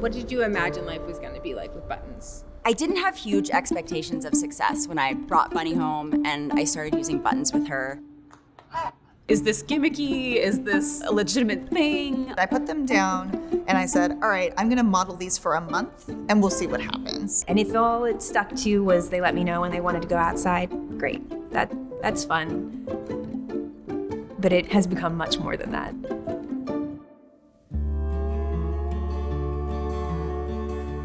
What did you imagine life was going to be like with Buttons? I didn't have huge expectations of success when I brought Bunny home and I started using Buttons with her. Is this gimmicky? Is this a legitimate thing? I put them down and I said, all right, I'm gonna model these for a month and we'll see what happens. And if all it stuck to was they let me know when they wanted to go outside, great, that's fun. But it has become much more than that.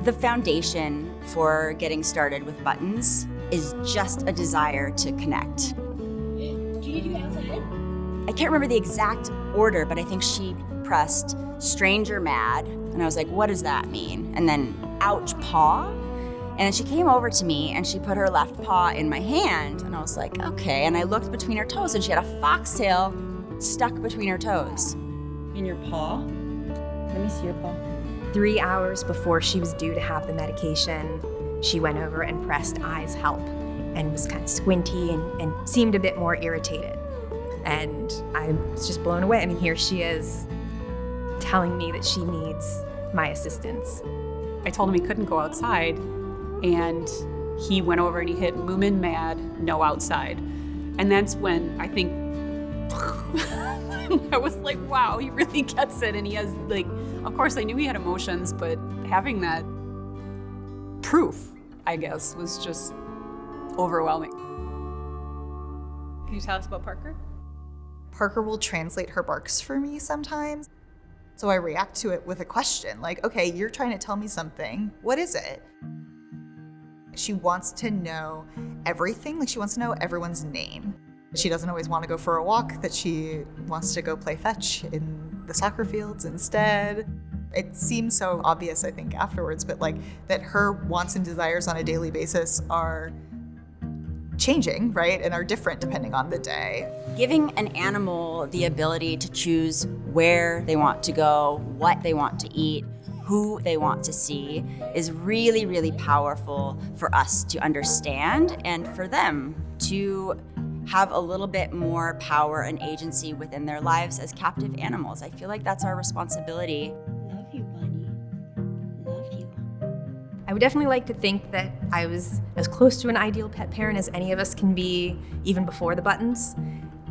The foundation for getting started with Buttons is just a desire to connect. Do you need to go outside? I can't remember the exact order, but I think she pressed stranger mad, and I was like, what does that mean? And then ouch paw. And then she came over to me and she put her left paw in my hand, and I was like, okay. And I looked between her toes and she had a foxtail stuck between her toes. In your paw? Let me see your paw. 3 hours before she was due to have the medication, she went over and pressed eyes help and was kind of squinty and seemed a bit more irritated. And I was just blown away. I mean, here she is telling me that she needs my assistance. I told him he couldn't go outside, and he went over and he hit Moomin mad, no outside. And that's when I think, I was like, wow, he really gets it. And he has, like, of course I knew he had emotions, but having that proof, I guess, was just overwhelming. Can you tell us about Parker? Parker will translate her barks for me sometimes. So I react to it with a question, like, okay, you're trying to tell me something. What is it? She wants to know everything. Like, she wants to know everyone's name. She doesn't always want to go for a walk, that she wants to go play fetch in the soccer fields instead. It seems so obvious, I think, afterwards, but like that her wants and desires on a daily basis are changing, right? And are different depending on the day. Giving an animal the ability to choose where they want to go, what they want to eat, who they want to see is really, really powerful for us to understand and for them to have a little bit more power and agency within their lives as captive animals. I feel like that's our responsibility. Love you, Bunny. Love you. I would definitely like to think that I was as close to an ideal pet parent as any of us can be, even before the Buttons.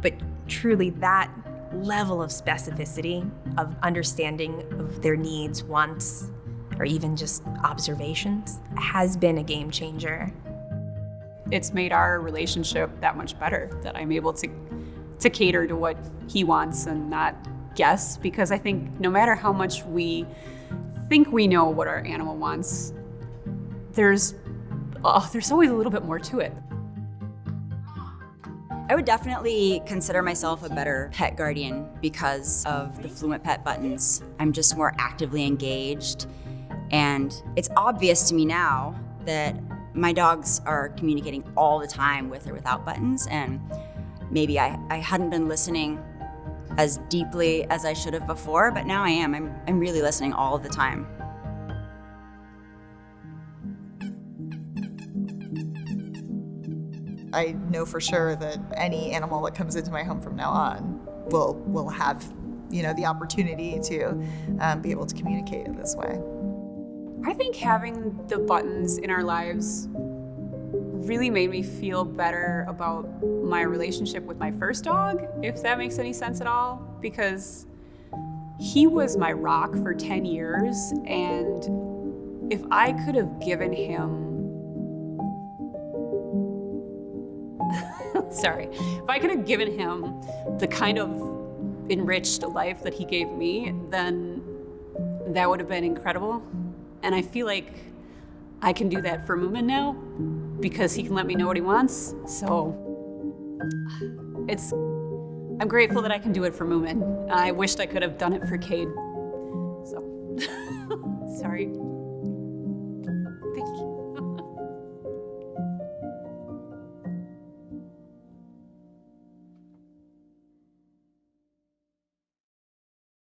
But truly, that level of specificity, of understanding of their needs, wants, or even just observations, has been a game changer. It's made our relationship that much better, that I'm able to cater to what he wants and not guess, because I think no matter how much we think we know what our animal wants, there's always a little bit more to it. I would definitely consider myself a better pet guardian because of the FluentPet Buttons. I'm just more actively engaged, and it's obvious to me now that my dogs are communicating all the time with or without Buttons, and maybe I hadn't been listening as deeply as I should have before, but now I am. I'm really listening all the time. I know for sure that any animal that comes into my home from now on will have, the opportunity to be able to communicate in this way. I think having the Buttons in our lives really made me feel better about my relationship with my first dog, if that makes any sense at all, because he was my rock for 10 years, and if I could have given him if I could have given him the kind of enriched life that he gave me, then that would have been incredible. And I feel like I can do that for Moomin now because he can let me know what he wants. So I'm grateful that I can do it for Moomin. I wished I could have done it for Cade. So, sorry.